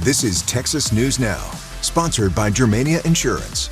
This is Texas News Now, sponsored by Germania Insurance.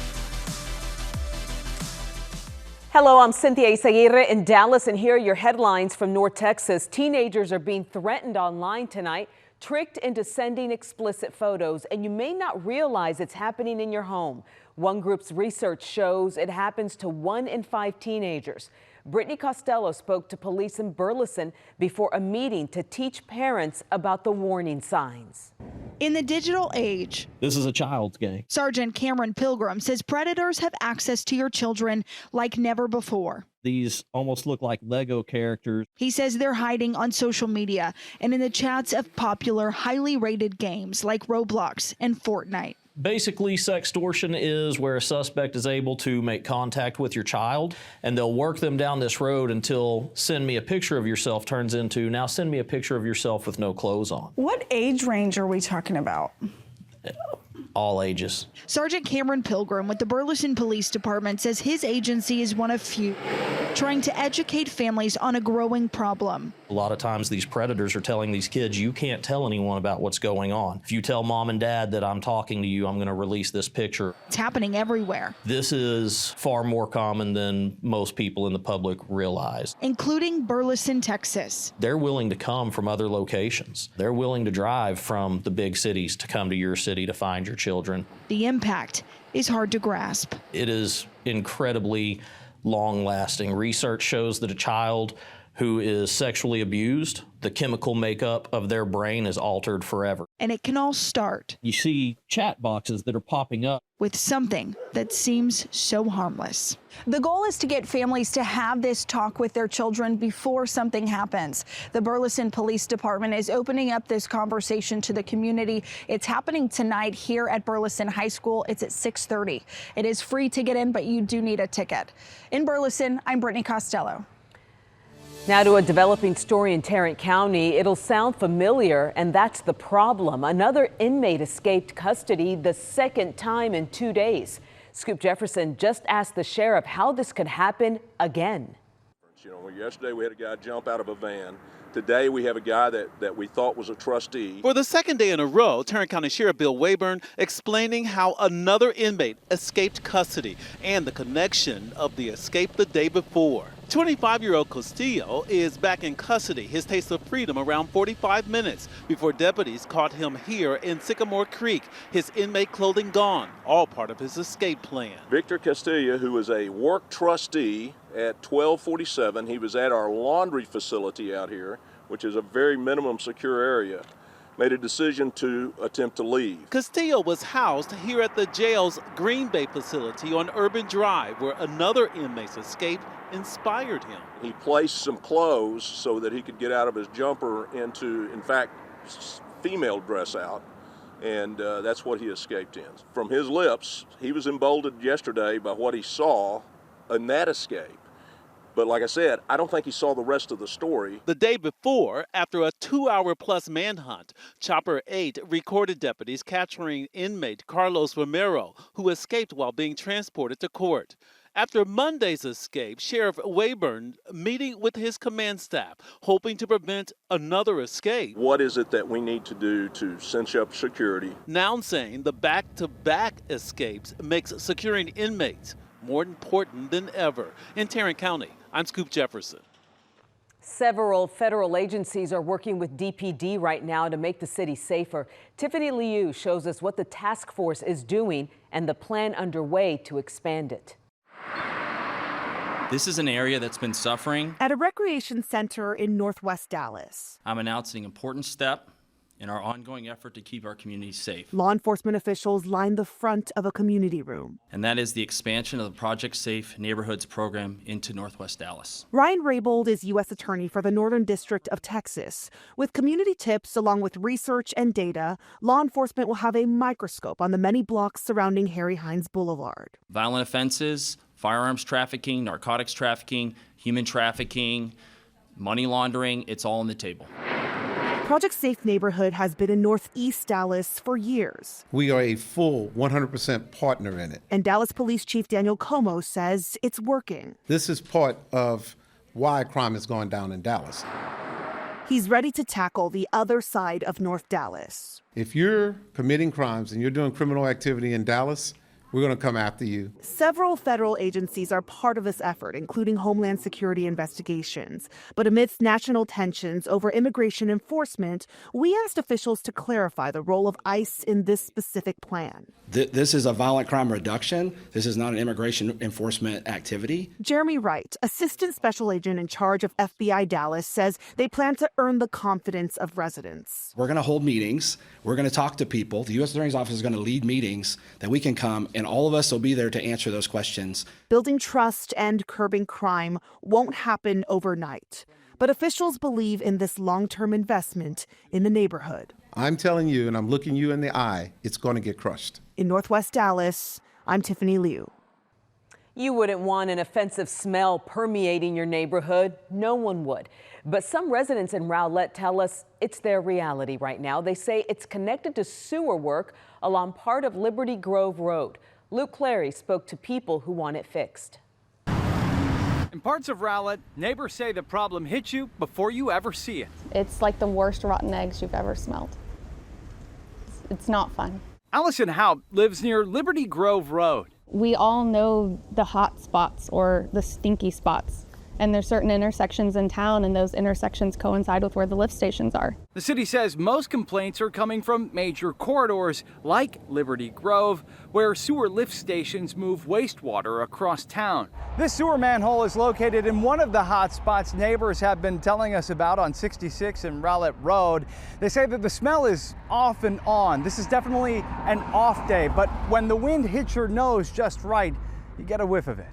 Hello, I'm Cynthia Izaguirre in Dallas, and here are your headlines from North Texas. Teenagers are being threatened online tonight, tricked into sending explicit photos, and you may not realize it's happening in your home. One group's research shows it happens to 1 in 5 teenagers. Brittany Costello spoke to police in Burleson before a meeting to teach parents about the warning signs. In the digital age, this is a child's game. Sergeant Cameron Pilgrim says predators have access to your children like never before. These almost look like Lego characters. He says they're hiding on social media and in the chats of popular, highly rated games like Roblox and Fortnite. Basically, sextortion is where a suspect is able to make contact with your child, and they'll work them down this road until send me a picture of yourself turns into, now send me a picture of yourself with no clothes on. What age range are we talking about? All ages. Sergeant Cameron Pilgrim with the Burleson Police Department says his agency is one of few trying to educate families on a growing problem. A lot of times these predators are telling these kids, you can't tell anyone about what's going on. If you tell mom and dad that I'm talking to you, I'm going to release this picture. It's happening everywhere. This is far more common than most people in the public realize. Including Burleson, Texas. They're willing to come from other locations. They're willing to drive from the big cities to come to your city to find your children. The impact is hard to grasp. It is incredibly long-lasting. Research shows that a child who is sexually abused, the chemical makeup of their brain is altered forever. And it can all start. You see chat boxes that are popping up with something that seems so harmless. The goal is to get families to have this talk with their children before something happens. The Burleson Police Department is opening up this conversation to the community. It's happening tonight here at Burleson High School. It's at 6:30. It is free to get in, but you do need a ticket. In Burleson, I'm Brittany Costello. Now to a developing story in Tarrant County. It'll sound familiar, and that's the problem. Another inmate escaped custody the second time in 2 days. Scoop Jefferson just asked the sheriff how this could happen again. You know, yesterday we had a guy jump out of a van. Today we have a guy that we thought was a trustee. For the second day in a row, Tarrant County Sheriff Bill Wayburn explaining how another inmate escaped custody and the connection of the escape the day before. 25-year-old Castillo is back in custody, his taste of freedom around 45 minutes before deputies caught him here in Sycamore Creek, his inmate clothing gone, all part of his escape plan. Victor Castillo, who is a work trustee at 1247, he was at our laundry facility out here, which is a very minimum secure area, made a decision to attempt to leave. Castillo was housed here at the jail's Green Bay facility on Urban Drive, where another inmate's escape inspired him. He placed some clothes so that he could get out of his jumper into, in fact, female dress out, and that's what he escaped in. From his lips, he was emboldened yesterday by what he saw in that escape. But like I said, I don't think he saw the rest of the story. The day before, after a 2-hour-plus manhunt, Chopper 8 recorded deputies capturing inmate Carlos Romero, who escaped while being transported to court. After Monday's escape, Sheriff Wayburn meeting with his command staff, hoping to prevent another escape. What is it that we need to do to cinch up security? Now saying the back-to-back escapes makes securing inmates more important than ever. In Tarrant County, I'm Scoop Jefferson. Several federal agencies are working with DPD right now to make the city safer. Tiffany Liu shows us what the task force is doing and the plan underway to expand it. This is an area that's been suffering. At a recreation center in Northwest Dallas, I'm announcing an important step in our ongoing effort to keep our communities safe. Law enforcement officials lined the front of a community room. And that is the expansion of the Project Safe Neighborhoods program into Northwest Dallas. Ryan Raybould is U.S. Attorney for the Northern District of Texas. With community tips along with research and data, law enforcement will have a microscope on the many blocks surrounding Harry Hines Boulevard. Violent offenses, firearms trafficking, narcotics trafficking, human trafficking, money laundering, it's all on the table. Project Safe Neighborhood has been in Northeast Dallas for years. We are a full 100% partner in it. And Dallas Police Chief Daniel Como says it's working. This is part of why crime is going down in Dallas. He's ready to tackle the other side of North Dallas. If you're committing crimes and you're doing criminal activity in Dallas, we're going to come after you. Several federal agencies are part of this effort, including Homeland Security investigations. But amidst national tensions over immigration enforcement, we asked officials to clarify the role of ICE in this specific plan. This is a violent crime reduction. This is not an immigration enforcement activity. Jeremy Wright, assistant special agent in charge of FBI Dallas, says they plan to earn the confidence of residents. We're going to hold meetings. We're going to talk to people. The U.S. Attorney's Office is going to lead meetings that we can come, and all of us will be there to answer those questions. Building trust and curbing crime won't happen overnight, but officials believe in this long-term investment in the neighborhood. I'm telling you, and I'm looking you in the eye, it's going to get crushed. In Northwest Dallas, I'm Tiffany Liu. You wouldn't want an offensive smell permeating your neighborhood. No one would. But some residents in Rowlett tell us it's their reality right now. They say it's connected to sewer work along part of Liberty Grove Road. Luke Clary spoke to people who want it fixed. In parts of Rowlett, neighbors say the problem hits you before you ever see it. It's like the worst rotten eggs you've ever smelled. It's not fun. Allison Haupt lives near Liberty Grove Road. We all know the hot spots or the stinky spots. And there's certain intersections in town, and those intersections coincide with where the lift stations are. The city says most complaints are coming from major corridors like Liberty Grove, where sewer lift stations move wastewater across town. This sewer manhole is located in one of the hot spots neighbors have been telling us about on 66 and Rowlett Road. They say that the smell is off and on. This is definitely an off day, but when the wind hits your nose just right, you get a whiff of it.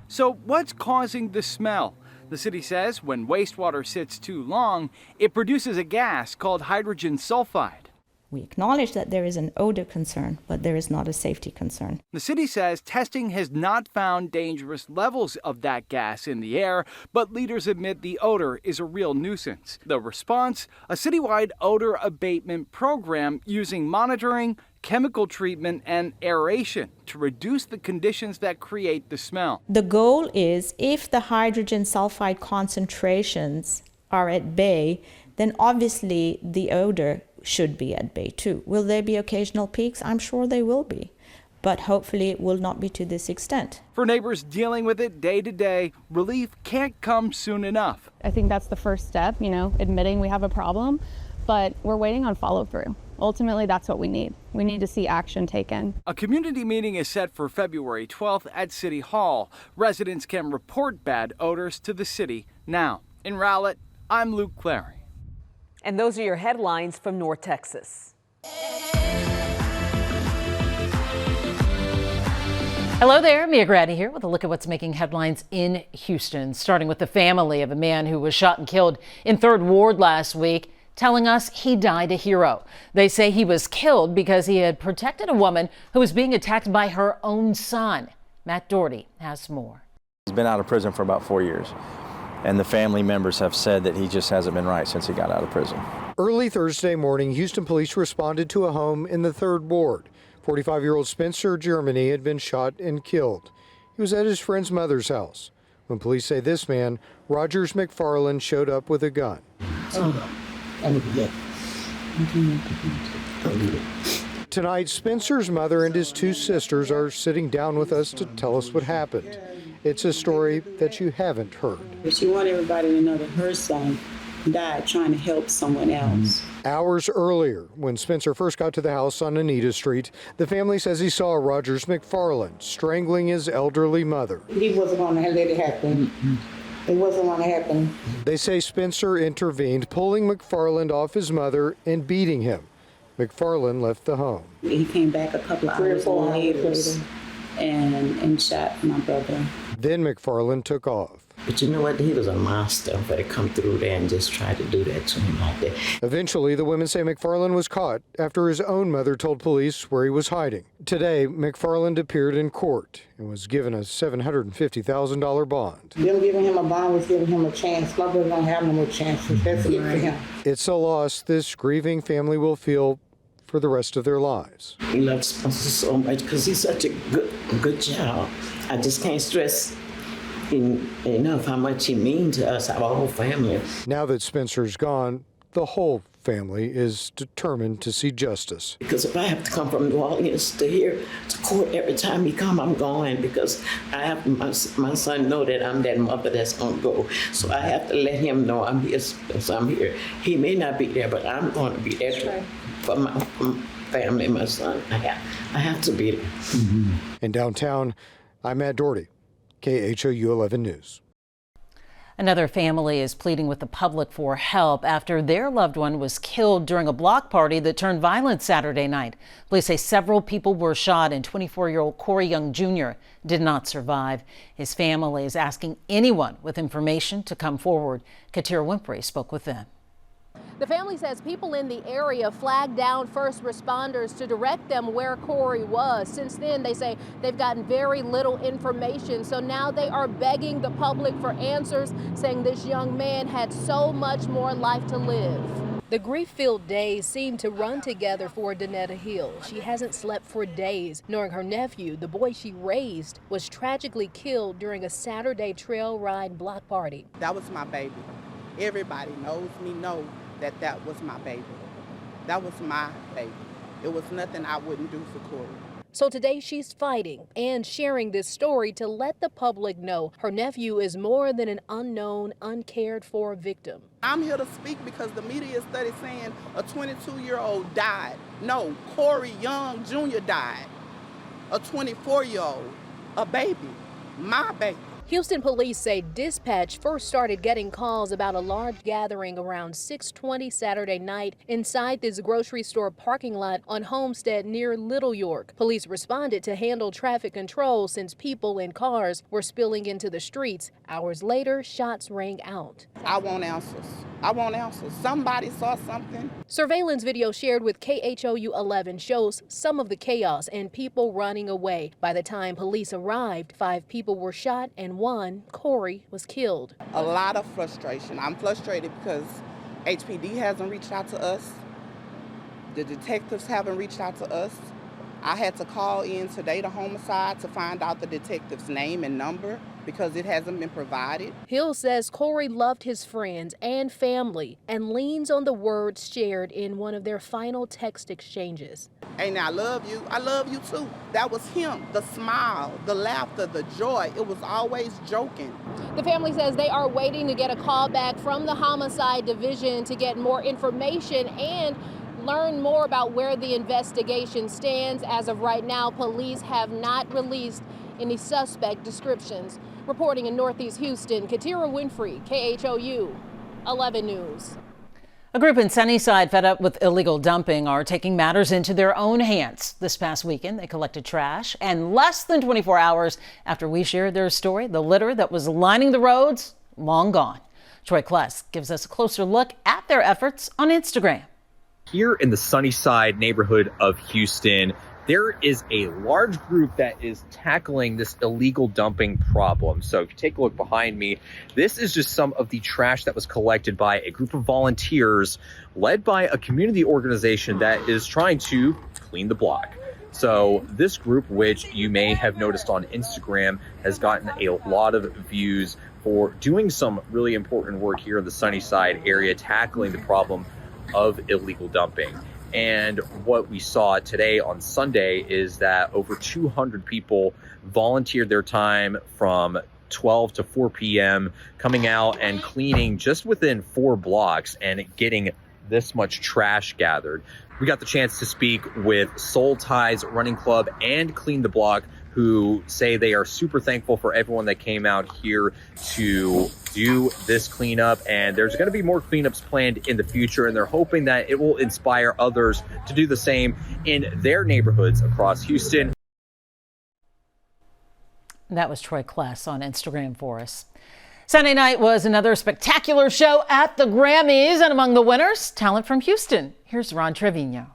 So what's causing the smell? The city says when wastewater sits too long, it produces a gas called hydrogen sulfide. We acknowledge that there is an odor concern, but there is not a safety concern. The city says testing has not found dangerous levels of that gas in the air, but leaders admit the odor is a real nuisance. The response, a citywide odor abatement program using monitoring, chemical treatment, and aeration to reduce the conditions that create the smell. The goal is if the hydrogen sulfide concentrations are at bay, then obviously the odor should be at bay too. Will there be occasional peaks? I'm sure there will be, but hopefully it will not be to this extent. For neighbors dealing with it day to day, relief can't come soon enough. I think that's the first step, admitting we have a problem, but we're waiting on follow through. Ultimately, that's what we need. We need to see action taken. A community meeting is set for February 12th at City Hall. Residents can report bad odors to the city now. In Rowlett, I'm Luke Clary. And those are your headlines from North Texas. Hello there, Mia Grady here with a look at what's making headlines in Houston, starting with the family of a man who was shot and killed in 3rd Ward last week, telling us he died a hero. They say he was killed because he had protected a woman who was being attacked by her own son. Matt Doherty has more. He's been out of prison for about 4 years, and the family members have said that he just hasn't been right since he got out of prison. Early Thursday morning, Houston police responded to a home in the 3rd Ward. 45-year-old Spencer Germany had been shot and killed. He was at his friend's mother's house when police say this man, Rogers McFarland, showed up with a gun. Tonight, Spencer's mother and his 2 sisters are sitting down with us to tell us what happened. It's a story that you haven't heard. She wanted everybody to know that her son died trying to help someone else. Hours earlier, when Spencer first got to the house on Anita Street, the family says he saw Rogers McFarland strangling his elderly mother. He wasn't going to let it happen. It wasn't going to happen. They say Spencer intervened, pulling McFarland off his mother and beating him. McFarland left the home. He came back a couple of hours later and shot my brother. Then McFarland took off. But you know what? He was a monster for to come through there and just try to do that to him like that. Eventually, the women say McFarland was caught after his own mother told police where he was hiding. Today, McFarland appeared in court and was given a $750,000 bond. Them giving him a bond was giving him a chance. My brother don't have no more chances. That's it for him. It's a loss this grieving family will feel for the rest of their lives. We love Spencer so much because he's such a good child. I just can't stress enough how much he means to us, our whole family. Now that Spencer's gone, the whole family is determined to see justice. Because if I have to come from New Orleans to here to court every time he come, I'm going, because I have my son know that I'm that mother that's gonna go. So I have to let him know I'm here. So I'm here. He may not be there, but I'm going to be there for my family, my son. I have to be there. Mm-hmm. In downtown, I'm Matt Doherty, KHOU 11 News. Another family is pleading with the public for help after their loved one was killed during a block party that turned violent Saturday night. Police say several people were shot and 24-year-old Corey Young Jr. did not survive. His family is asking anyone with information to come forward. Katira Winfrey spoke with them. The family says people in the area flagged down first responders to direct them where Corey was. Since then, they say they've gotten very little information. So now they are begging the public for answers, saying this young man had so much more life to live. The grief-filled days seem to run together for Danetta Hill. She hasn't slept for days, knowing her nephew, the boy she raised, was tragically killed during a Saturday trail ride block party. That was my baby. Everybody knows me, know that was my baby. That was my baby. It was nothing I wouldn't do for Corey. So today she's fighting and sharing this story to let the public know her nephew is more than an unknown, uncared for victim. I'm here to speak because the media study saying a 22-year-old died. No, Corey Young Jr. died. A 24-year-old, a baby, my baby. Houston police say dispatch first started getting calls about a large gathering around 6:20 Saturday night inside this grocery store parking lot on Homestead near Little York. Police responded to handle traffic control since people in cars were spilling into the streets. Hours later, shots rang out. I want answers. I want answers. Somebody saw something. Surveillance video shared with KHOU 11 shows some of the chaos and people running away. By the time police arrived, 5 people were shot and 1, Corey, was killed. A lot of frustration. I'm frustrated because HPD hasn't reached out to us. The detectives haven't reached out to us. I had to call in today to homicide to find out the detective's name and number because it hasn't been provided. Hill says Corey loved his friends and family and leans on the words shared in one of their final text exchanges. Hey, now I love you. I love you too. That was him. The smile, the laughter, the joy. It was always joking. The family says they are waiting to get a call back from the homicide division to get more information and learn more about where the investigation stands. As of right now, police have not released any suspect descriptions. Reporting in Northeast Houston, Katira Winfrey, KHOU 11 News. A group in Sunnyside fed up with illegal dumping are taking matters into their own hands. This past weekend, they collected trash, and less than 24 hours after we shared their story, the litter that was lining the roads, long gone. Troy Kless gives us a closer look at their efforts on Instagram. Here in the Sunnyside neighborhood of Houston, there is a large group that is tackling this illegal dumping problem. So if you take a look behind me, this is just some of the trash that was collected by a group of volunteers led by a community organization that is trying to clean the block. So this group, which you may have noticed on Instagram, has gotten a lot of views for doing some really important work here in the Sunnyside area, tackling the problem of illegal dumping. And what we saw today on Sunday is that over 200 people volunteered their time from 12 to 4 p.m. coming out and cleaning just within 4 blocks and getting this much trash gathered. We got the chance to speak with Soul Ties Running Club and Clean the Block, who say they are super thankful for everyone that came out here to do this cleanup. And there's going to be more cleanups planned in the future, and they're hoping that it will inspire others to do the same in their neighborhoods across Houston. That was Troy Kless on Instagram for us. Sunday night was another spectacular show at the Grammys, and among the winners, talent from Houston. Here's Ron Trevino.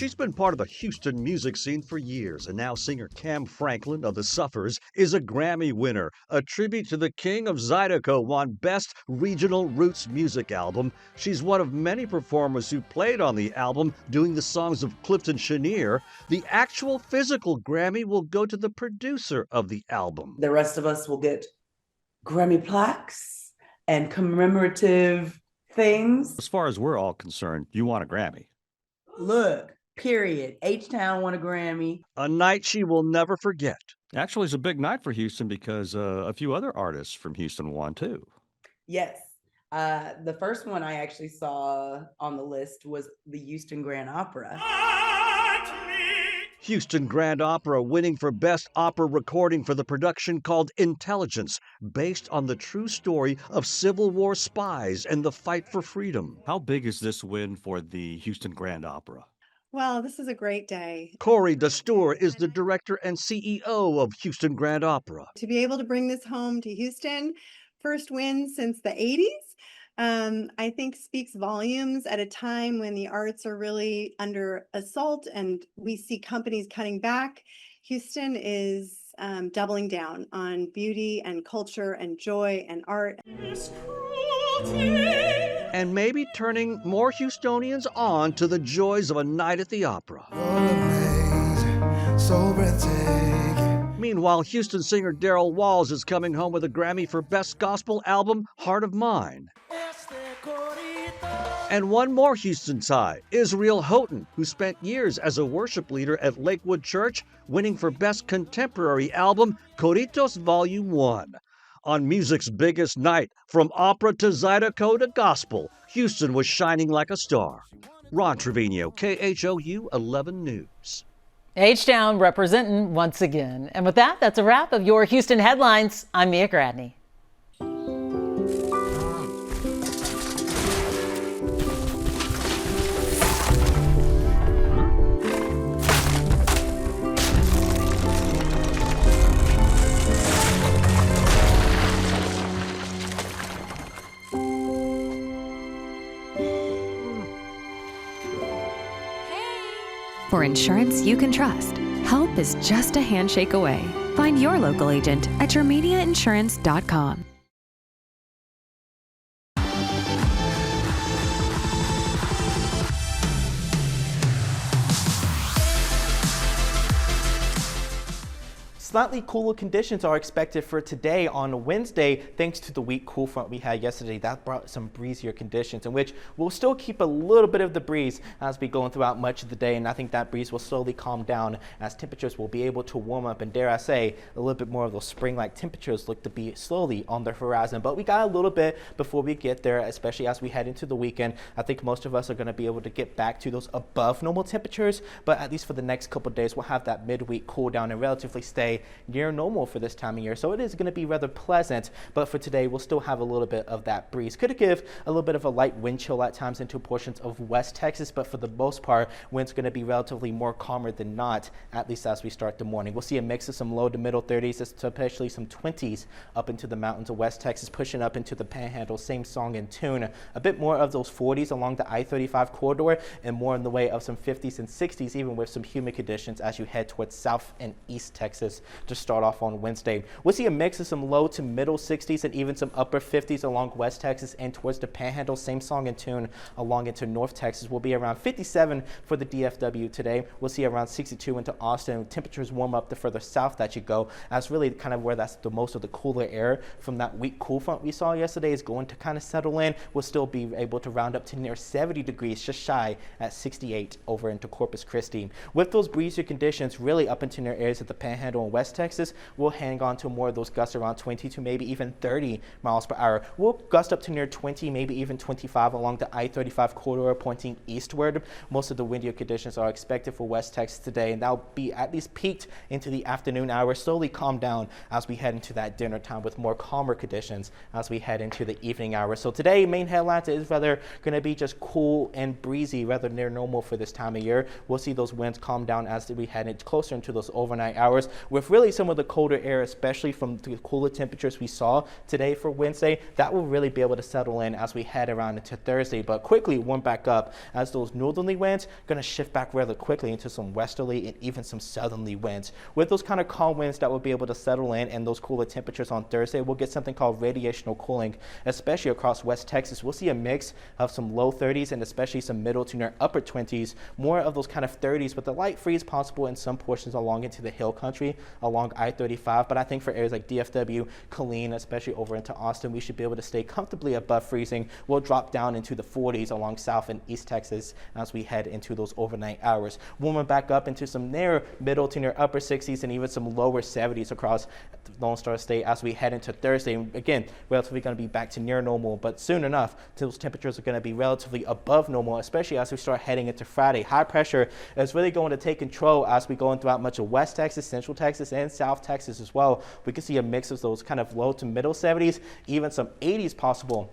She's been part of the Houston music scene for years, and now singer Cam Franklin of the Suffers is a Grammy winner. A tribute to the king of Zydeco won Best Regional Roots Music Album. She's one of many performers who played on the album doing the songs of Clifton Chenier. The actual physical Grammy will go to the producer of the album. The rest of us will get Grammy plaques and commemorative things. As far as we're all concerned, you want a Grammy. Look, period. H-Town won a Grammy. A night she will never forget. Actually, it's a big night for Houston because a few other artists from Houston won too. Yes. The first one I actually saw on the list was the Houston Grand Opera. Houston Grand Opera winning for Best Opera Recording for the production called Intelligence, based on the true story of Civil War spies and the fight for freedom. How big is this win for the Houston Grand Opera? Well, this is a great day. Corey Dastour is the director and CEO of Houston Grand Opera. To be able to bring this home to Houston, first win since the 80s, I think speaks volumes at a time when the arts are really under assault and we see companies cutting back. Houston is doubling down on beauty and culture and joy and art. And maybe turning more Houstonians on to the joys of a night at the opera. Meanwhile, Houston singer Darryl Walls is coming home with a Grammy for Best Gospel Album, Heart of Mine. And one more Houston tie, Israel Houghton, who spent years as a worship leader at Lakewood Church, winning for Best Contemporary Album, Coritos Volume 1. On music's biggest night, from opera to Zydeco to gospel, Houston was shining like a star. Ron Trevino, KHOU 11 News. H-Town representing once again. And with that, that's a wrap of your Houston headlines. I'm Mia Gradney. For insurance you can trust, help is just a handshake away. Find your local agent at yourmediainsurance.com. Slightly cooler conditions are expected for today on Wednesday, thanks to the weak cool front we had yesterday. That brought some breezier conditions, in which we'll still keep a little bit of the breeze as we go throughout much of the day, and I think that breeze will slowly calm down as temperatures will be able to warm up, and dare I say, a little bit more of those spring-like temperatures look to be slowly on the horizon. But we got a little bit before we get there, especially as we head into the weekend. I think most of us are going to be able to get back to those above normal temperatures, but at least for the next couple of days, we'll have that midweek cool down and relatively stay near normal for this time of year. So it is going to be rather pleasant, but for today we'll still have a little bit of that breeze. Could give a little bit of a light wind chill at times into portions of West Texas, but for the most part, wind's going to be relatively more calmer than not, at least as we start the morning. We'll see a mix of some low to middle 30s, especially some 20s up into the mountains of West Texas, pushing up into the Panhandle, same song and tune. A bit more of those 40s along the I-35 corridor, and more in the way of some 50s and 60s, even with some humid conditions as you head towards South and East Texas to start off on Wednesday. We'll see a mix of some low to middle 60s and even some upper 50s along West Texas and towards the Panhandle, same song and tune along into North Texas. We'll be around 57 for the DFW today. We'll see around 62 into Austin. Temperatures warm up the further south that you go, as really kind of where that's the most of the cooler air from that weak cool front we saw yesterday is going to kind of settle in. We'll still be able to round up to near 70 degrees, just shy at 68 over into Corpus Christi. With those breezier conditions really up into near areas of the Panhandle and West Texas, we'll hang on to more of those gusts around 20 to maybe even 30 miles per hour. We'll gust up to near 20, maybe even 25 along the I-35 corridor pointing eastward. Most of the windier conditions are expected for West Texas today, and that'll be at least peaked into the afternoon hours, slowly calm down as we head into that dinner time with more calmer conditions as we head into the evening hours. So today, main headlines is rather going to be just cool and breezy, rather near normal for this time of year. We'll see those winds calm down as we head closer into those overnight hours, with with really some of the colder air, especially from the cooler temperatures we saw today for Wednesday, that will really be able to settle in as we head around into Thursday, but quickly warm back up as those northerly winds going to shift back rather quickly into some westerly and even some southerly winds. With those kind of calm winds that will be able to settle in and those cooler temperatures on Thursday, we'll get something called radiational cooling, especially across West Texas. We'll see a mix of some low 30s and especially some middle to near upper 20s, more of those kind of 30s with a light freeze possible in some portions along into the hill country along I-35. But I think for areas like DFW, Killeen, especially over into Austin, we should be able to stay comfortably above freezing. We'll drop down into the 40s along South and East Texas as we head into those overnight hours. Warming back up into some near middle to near upper 60s and even some lower 70s across Lone Star State as we head into Thursday. Again, relatively going to be back to near normal, but soon enough, those temperatures are going to be relatively above normal, especially as we start heading into Friday. High pressure is really going to take control as we go in throughout much of West Texas, Central Texas, and South Texas as well. We can see a mix of those kind of low to middle 70s, even some 80s possible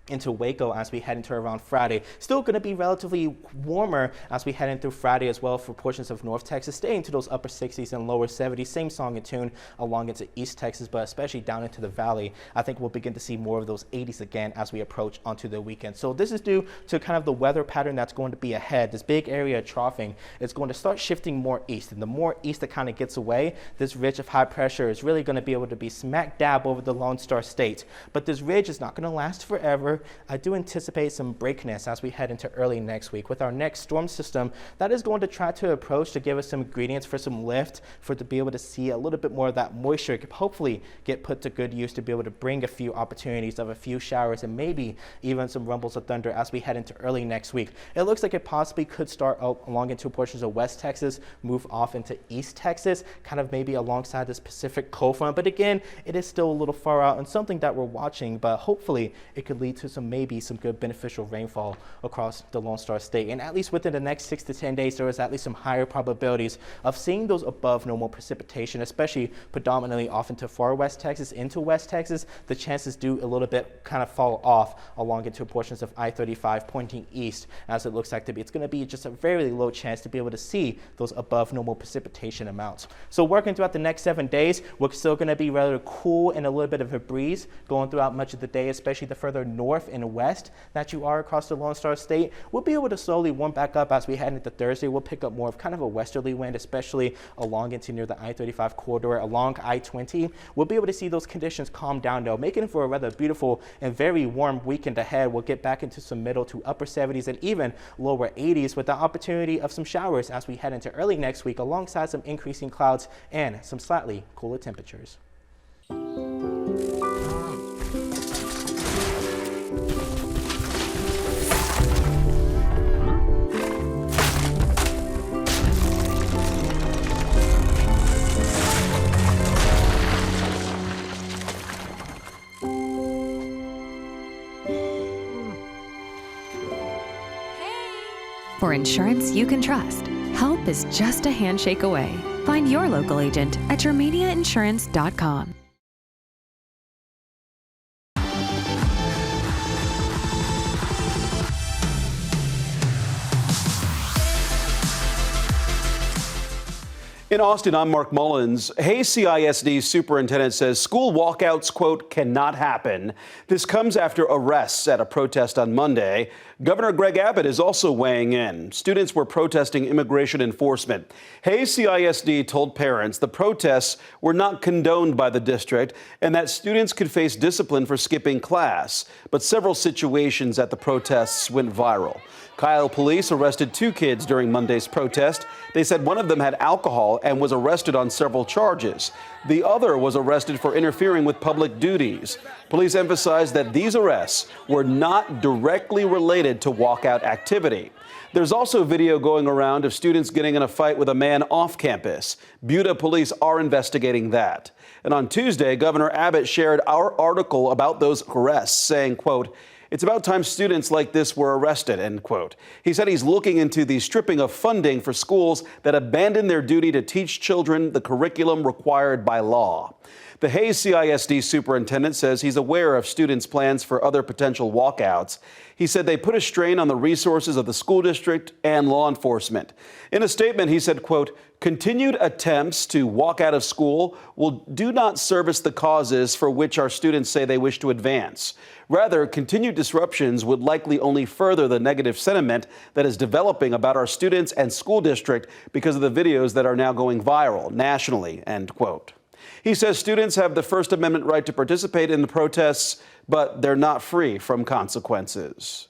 into Waco as we head into around Friday. Still going to be relatively warmer as we head into Friday as well for portions of North Texas, staying to those upper 60s and lower 70s. Same song and tune along into East Texas, but especially down into the valley. I think we'll begin to see more of those 80s again as we approach onto the weekend. So this is due to kind of the weather pattern that's going to be ahead. This big area of troughing is going to start shifting more east, and the more east it kind of gets away, this ridge of high pressure is really going to be able to be smack dab over the Lone Star State. But this ridge is not going to last forever. I do anticipate some breakness as we head into early next week with our next storm system that is going to try to approach to give us some ingredients for some lift, for to be able to see a little bit more of that moisture, hopefully get put to good use to be able to bring a few opportunities of a few showers and maybe even some rumbles of thunder as we head into early next week. It looks like it possibly could start along into portions of West Texas, move off into East Texas, kind of maybe alongside this Pacific cold front. But again, it is still a little far out and something that we're watching, but hopefully it could lead to maybe some good beneficial rainfall across the Lone Star State. And at least within the next 6 to 10 days, there is at least some higher probabilities of seeing those above normal precipitation, especially predominantly off into far West Texas, into West Texas. The chances do a little bit kind of fall off along into portions of I-35 pointing east, as it looks like to be. It's going to be just a very low chance to be able to see those above normal precipitation amounts. So working throughout the next 7 days, we're still going to be rather cool and a little bit of a breeze going throughout much of the day, especially the further north and west that you are across the Lone Star State. We'll be able to slowly warm back up as we head into Thursday. We'll pick up more of kind of a westerly wind, especially along into near the I-35 corridor, along I-20. We'll be able to see those conditions calm down though, making it for a rather beautiful and very warm weekend ahead. We'll get back into some middle to upper 70s and even lower 80s with the opportunity of some showers as we head into early next week, alongside some increasing clouds and some slightly cooler temperatures. For insurance you can trust, help is just a handshake away. Find your local agent at yourmediainsurance.com. In Austin, I'm Mark Mullins. Hayes CISD superintendent says school walkouts, quote, cannot happen. This comes after arrests at a protest on Monday. Governor Greg Abbott is also weighing in. Students were protesting immigration enforcement. Hayes CISD told parents the protests were not condoned by the district and that students could face discipline for skipping class. But several situations at the protests went viral. Kyle police arrested 2 kids during Monday's protest. They said one of them had alcohol and was arrested on several charges. The other was arrested for interfering with public duties. Police emphasized that these arrests were not directly related to walkout activity. There's also video going around of students getting in a fight with a man off campus. Buda police are investigating that. And on Tuesday, Governor Abbott shared our article about those arrests, saying, quote, "It's about time students like this were arrested," end quote. He said he's looking into the stripping of funding for schools that abandon their duty to teach children the curriculum required by law. The Hayes CISD superintendent says he's aware of students' plans for other potential walkouts. He said they put a strain on the resources of the school district and law enforcement. In a statement, he said, quote, "Continued attempts to walk out of school do not service the causes for which our students say they wish to advance. Rather, continued disruptions would likely only further the negative sentiment that is developing about our students and school district because of the videos that are now going viral nationally," end quote. He says students have the First Amendment right to participate in the protests, but they're not free from consequences.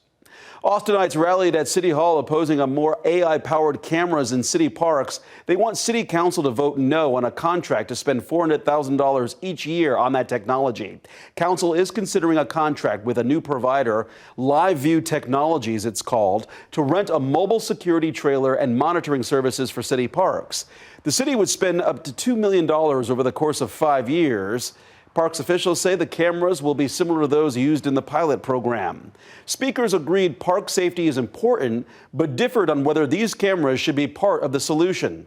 Austinites rallied at City Hall opposing a more AI-powered cameras in city parks. They want City Council to vote no on a contract to spend $400,000 each year on that technology. Council is considering a contract with a new provider, Live View Technologies it's called, to rent a mobile security trailer and monitoring services for city parks. The city would spend up to $2 million over the course of 5 years. Parks officials say the cameras will be similar to those used in the pilot program. Speakers agreed park safety is important, but differed on whether these cameras should be part of the solution.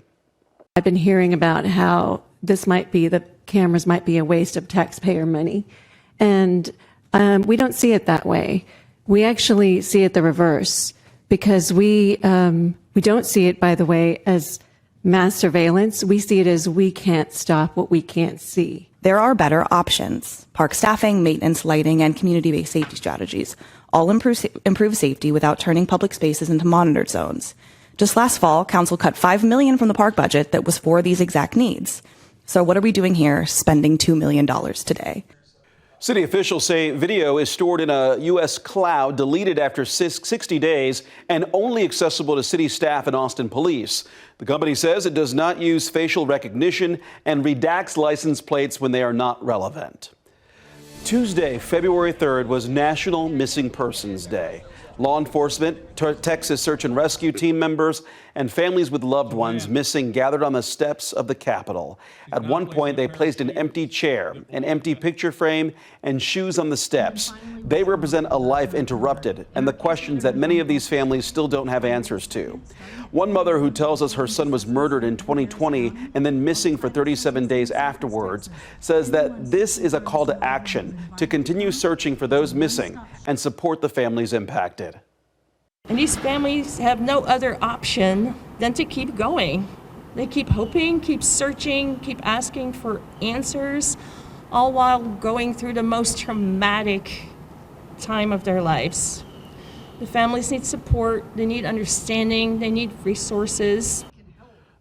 I've been hearing about how the cameras might be a waste of taxpayer money. And we don't see it that way. We actually see it the reverse, because we don't see it, by the way, as mass surveillance. We see it as we can't stop what we can't see. There are better options: park staffing, maintenance, lighting, and community-based safety strategies. All improve safety without turning public spaces into monitored zones. Just last fall, Council cut $5 million from the park budget that was for these exact needs. So what are we doing here, spending $2 million today? City officials say video is stored in a U.S. cloud, deleted after 60 days, and only accessible to city staff and Austin police. The company says it does not use facial recognition and redacts license plates when they are not relevant. Tuesday, February 3rd, was National Missing Persons Day. Law enforcement, Texas search and rescue team members, and families with loved ones missing gathered on the steps of the Capitol. At one point, they placed an empty chair, an empty picture frame, and shoes on the steps. They represent a life interrupted and the questions that many of these families still don't have answers to. One mother who tells us her son was murdered in 2020 and then missing for 37 days afterwards says that this is a call to action to continue searching for those missing and support the families impacted. And these families have no other option than to keep going. They keep hoping, keep searching, keep asking for answers, all while going through the most traumatic time of their lives. The families need support, they need understanding, they need resources.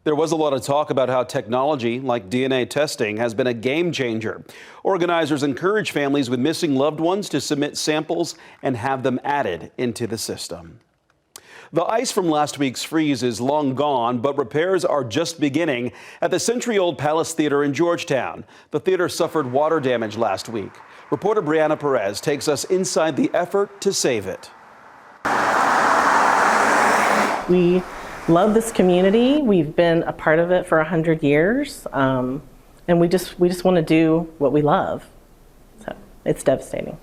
There was a lot of talk about how technology, like DNA testing, has been a game changer. Organizers encourage families with missing loved ones to submit samples and have them added into the system. The ice from last week's freeze is long gone, but repairs are just beginning at the century-old Palace Theater in Georgetown. The theater suffered water damage last week. Reporter Brianna Perez takes us inside the effort to save it. We love this community. We've been a part of it for 100 years, and we just want to do what we love. So it's devastating.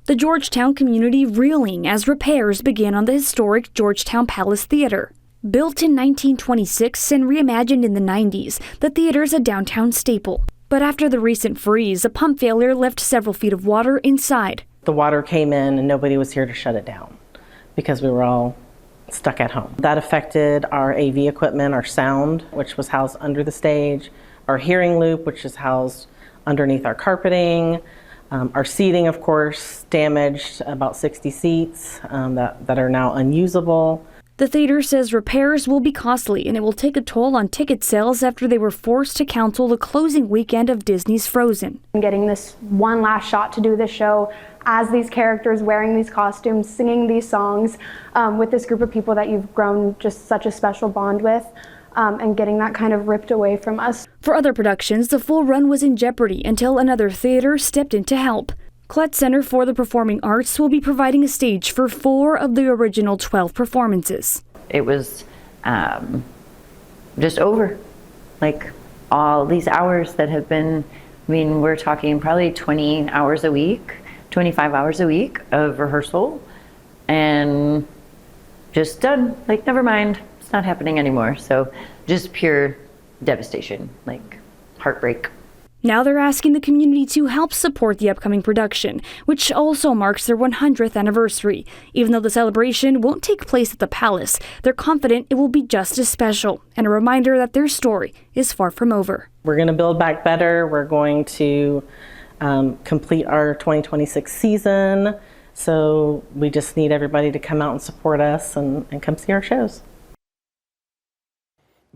The Georgetown community reeling as repairs began on the historic Georgetown Palace Theater. Built in 1926 and reimagined in the 90s, the theater is a downtown staple. But after the recent freeze, a pump failure left several feet of water inside. The water came in and nobody was here to shut it down because we were all stuck at home. That affected our AV equipment, our sound, which was housed under the stage, our hearing loop, which is housed underneath our carpeting, our seating, of course, damaged, about 60 seats that are now unusable. The theater says repairs will be costly and it will take a toll on ticket sales after they were forced to cancel the closing weekend of Disney's Frozen. Getting this one last shot to do this show as these characters wearing these costumes, singing these songs with this group of people that you've grown just such a special bond with, and getting that kind of ripped away from us. For other productions, the full run was in jeopardy until another theater stepped in to help. Klett Center for the Performing Arts will be providing a stage for 4 of the original 12 performances. It was just over, like all these hours that have been, I mean, we're talking probably 20 hours a week, 25 hours a week of rehearsal, and just done, like never mind, it's not happening anymore. So just pure devastation, like heartbreak. Now they're asking the community to help support the upcoming production, which also marks their 100th anniversary. Even though the celebration won't take place at the Palace, they're confident it will be just as special, and a reminder that their story is far from over. We're going to build back better. We're going to complete our 2026 season. So we just need everybody to come out and support us and come see our shows.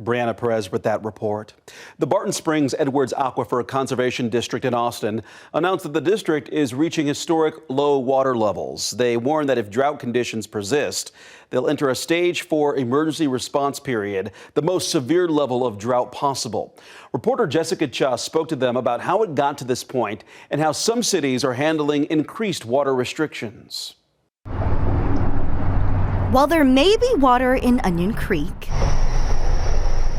Brianna Perez with that report. The Barton Springs Edwards Aquifer Conservation District in Austin announced that the district is reaching historic low water levels. They warn that if drought conditions persist, they'll enter a stage 4 emergency response period, the most severe level of drought possible. Reporter Jessica Cha spoke to them about how it got to this point and how some cities are handling increased water restrictions. While there may be water in Onion Creek,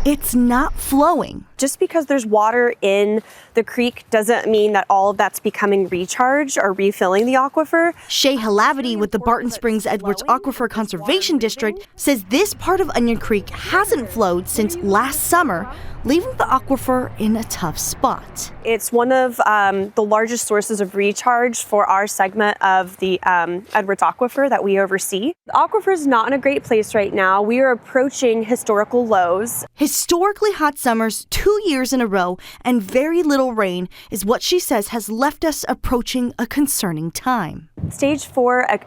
it's not flowing. Just because there's water in the creek doesn't mean that all of that's becoming recharged or refilling the aquifer. Shay Halavity with the Barton Springs Edwards Aquifer Conservation District says this part of Onion Creek hasn't flowed since last summer, leaving the aquifer in a tough spot. It's one of the largest sources of recharge for our segment of the Edwards Aquifer that we oversee. The aquifer is not in a great place right now. We are approaching historical lows. Historically hot summers 2 years in a row and very little rain is what she says has left us approaching a concerning time. Stage 4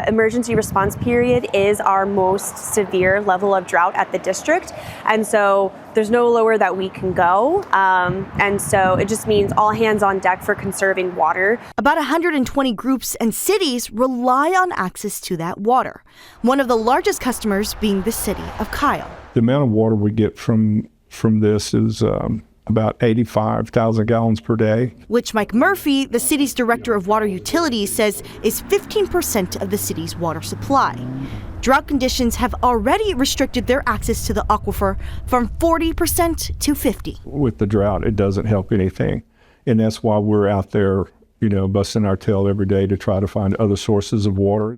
emergency response period is our most severe level of drought at the district, and so there's no lower that we can go, and so it just means all hands on deck for conserving water. About 120 groups and cities rely on access to that water, one of the largest customers being the city of Kyle. The amount of water we get from this is about 85,000 gallons per day. Which Mike Murphy, the city's director of water utilities, says is 15% of the city's water supply. Drought conditions have already restricted their access to the aquifer from 40% to 50%. With the drought, it doesn't help anything. And that's why we're out there, busting our tail every day to try to find other sources of water.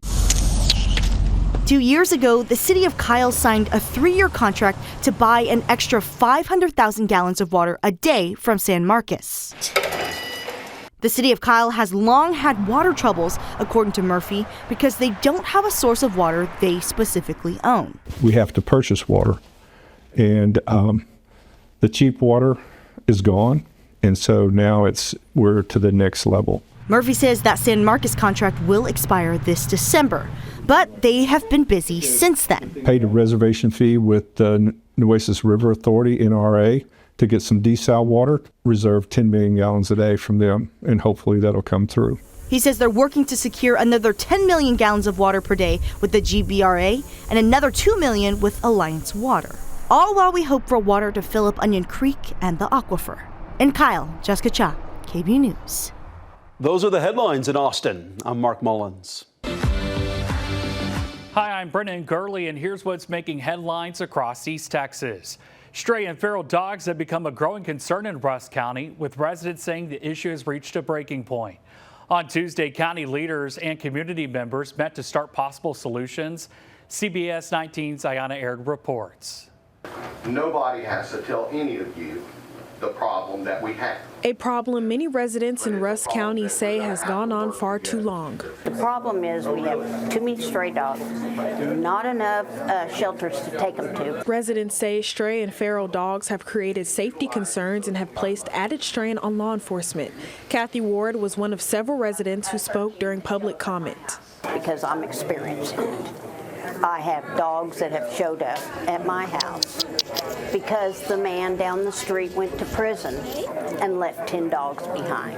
2 years ago, the city of Kyle signed a 3-year contract to buy an extra 500,000 gallons of water a day from San Marcos. The city of Kyle has long had water troubles, according to Murphy, because they don't have a source of water they specifically own. We have to purchase water, and the cheap water is gone, and so now we're to the next level. Murphy says that San Marcos contract will expire this December, but they have been busy since then. Paid a reservation fee with the Nueces River Authority, NRA, to get some desal water, reserve 10 million gallons a day from them, and hopefully that'll come through. He says they're working to secure another 10 million gallons of water per day with the GBRA and another 2 million with Alliance Water. All while we hope for water to fill up Onion Creek and the aquifer. In Kyle, Jessica Cha, KB News. Those are the headlines in Austin. I'm Mark Mullins. Hi, I'm Brennan Gurley, and here's what's making headlines across East Texas. Stray and feral dogs have become a growing concern in Rusk County, with residents saying the issue has reached a breaking point. On Tuesday, county leaders and community members met to start possible solutions. CBS 19's Ayanna Aird reports. Nobody has to tell any of you the problem that we have. A problem many residents in Rusk County say has gone on far too long. The problem is we have too many stray dogs, not enough shelters to take them to. Residents say stray and feral dogs have created safety concerns and have placed added strain on law enforcement. Kathy Ward was one of several residents who spoke during public comment. Because I'm experiencing it. I have dogs that have showed up at my house because the man down the street went to prison and left 10 dogs behind.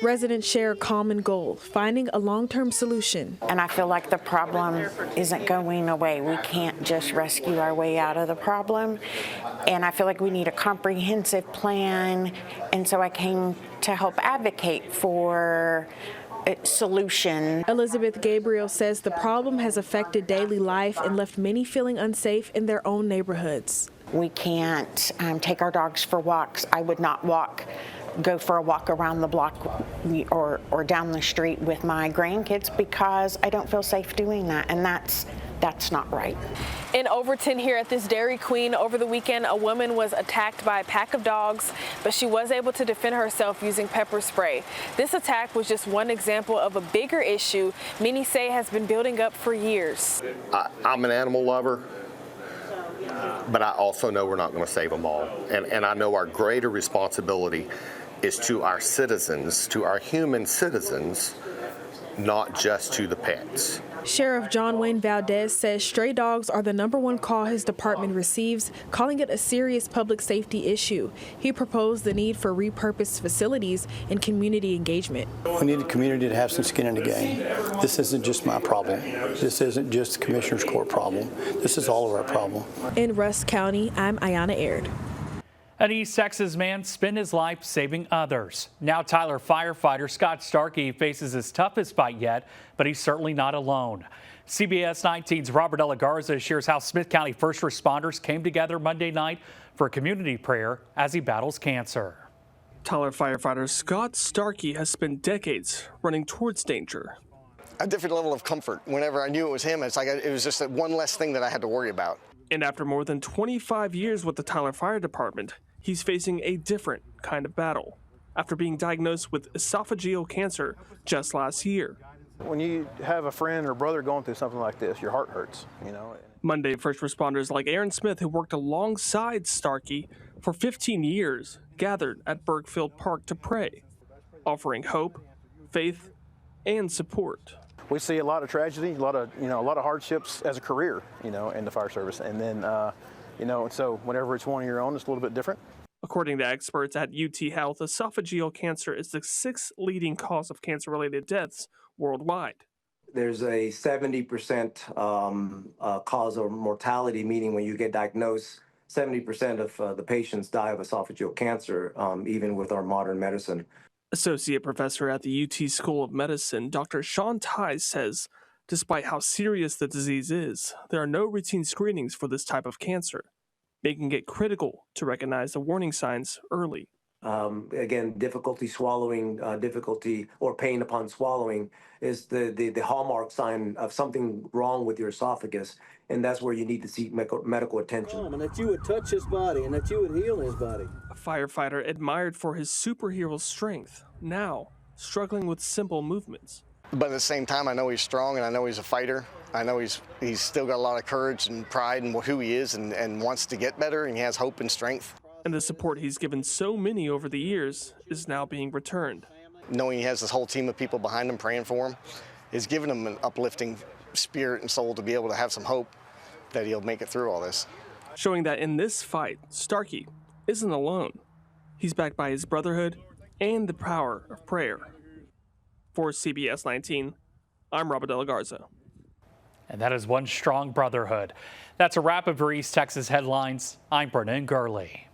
Residents share a common goal, finding a long-term solution. And I feel like the problem isn't going away. We can't just rescue our way out of the problem. And I feel like we need a comprehensive plan. And so I came to help advocate for solution. Elizabeth Gabriel says the problem has affected daily life and left many feeling unsafe in their own neighborhoods. We can't take our dogs for walks. I would not go for a walk around the block or down the street with my grandkids because I don't feel safe doing that. And that's That's not right. In Overton here at this Dairy Queen over the weekend, a woman was attacked by a pack of dogs, but she was able to defend herself using pepper spray. This attack was just one example of a bigger issue many say has been building up for years. I'm an animal lover, but I also know we're not going to save them all. And I know our greater responsibility is to our citizens, to our human citizens, not just to the pets. Sheriff John Wayne Valdez says stray dogs are the #1 call his department receives, calling it a serious public safety issue. He proposed the need for repurposed facilities and community engagement. We need the community to have some skin in the game. This isn't just my problem. This isn't just the Commissioner's Court problem. This is all of our problem. In Rusk County, I'm Ayana Aird. An East Texas man spent his life saving others. Now Tyler firefighter Scott Starkey faces his toughest fight yet, but he's certainly not alone. CBS 19's Robert De La Garza shares how Smith County first responders came together Monday night for a community prayer as he battles cancer. Tyler firefighter Scott Starkey has spent decades running towards danger. A different level of comfort. Whenever I knew it was him, it's like it was just that one less thing that I had to worry about. And after more than 25 years with the Tyler Fire Department, he's facing a different kind of battle after being diagnosed with esophageal cancer just last year. When you have a friend or brother going through something like this, your heart hurts, you know. Monday, first responders like Aaron Smith, who worked alongside Starkey for 15 years, gathered at Bergfield Park to pray, offering hope, faith, and support. We see a lot of tragedy, a lot of hardships as a career, in the fire service, and then. So whenever it's one of your own, it's a little bit different. According to experts at UT Health, esophageal cancer is the 6th leading cause of cancer-related deaths worldwide. There's a 70% cause of mortality, meaning when you get diagnosed, 70% of the patients die of esophageal cancer, even with our modern medicine. Associate professor at the UT School of Medicine, Dr. Sean Tighe says, despite how serious the disease is, there are no routine screenings for this type of cancer, making it critical to recognize the warning signs early. Again, difficulty swallowing, difficulty or pain upon swallowing is the hallmark sign of something wrong with your esophagus, and that's where you need to seek medical attention. And that you would touch his body and that you would heal his body. A firefighter admired for his superhero strength, now struggling with simple movements. But at the same time, I know he's strong and I know he's a fighter. I know he's still got a lot of courage and pride in who he is and wants to get better, and he has hope and strength. And the support he's given so many over the years is now being returned. Knowing he has this whole team of people behind him praying for him is giving him an uplifting spirit and soul to be able to have some hope that he'll make it through all this. Showing that in this fight, Starkey isn't alone. He's backed by his brotherhood and the power of prayer. For CBS 19, I'm Robert De La Garza. And that is one strong brotherhood. That's a wrap of your East Texas headlines. I'm Brennan Gurley.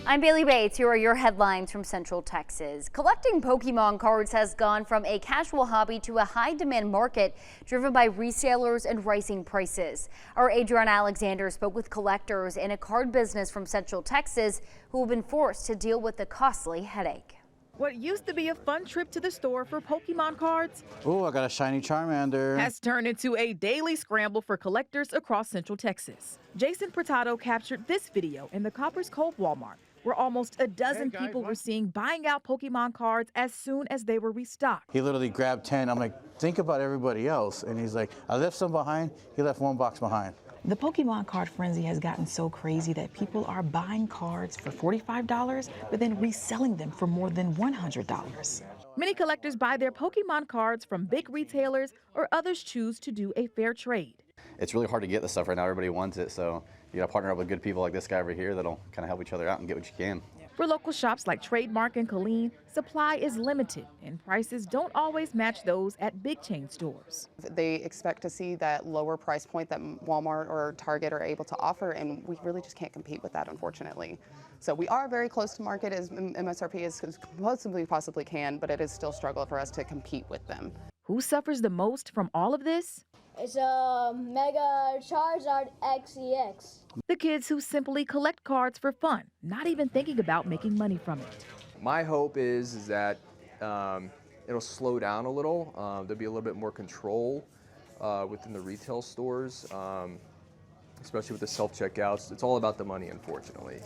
I'm Bailey Bates. Here are your headlines from Central Texas. Collecting Pokemon cards has gone from a casual hobby to a high-demand market driven by resellers and rising prices. Our Adrian Alexander spoke with collectors in a card business from Central Texas who have been forced to deal with the costly headache. What used to be a fun trip to the store for Pokemon cards I got a shiny Charmander. has turned into a daily scramble for collectors across Central Texas. Jason Purtado captured this video in the Coppers Cove Walmart, where almost a dozen people were seen buying out Pokemon cards as soon as they were restocked. He literally grabbed 10. I'm like, think about everybody else. And he's like, I left some behind. He left one box behind. The Pokemon card frenzy has gotten so crazy that people are buying cards for $45, but then reselling them for more than $100. Many collectors buy their Pokemon cards from big retailers, or others choose to do a fair trade. It's really hard to get this stuff right now. Everybody wants it, so you got to partner up with good people like this guy over here that'll kind of help each other out and get what you can. For local shops like Trademark and Colleen, supply is limited and prices don't always match those at big chain stores. They expect to see that lower price point that Walmart or Target are able to offer, and we really just can't compete with that, unfortunately. So we are very close to market as MSRP as possibly can, but it is still a struggle for us to compete with them. Who suffers the most from all of this? It's a Mega Charizard XEX. The kids who simply collect cards for fun, not even thinking about making money from it. My hope is that it'll slow down a little. There'll be a little bit more control within the retail stores, especially with the self-checkouts. It's all about the money, unfortunately.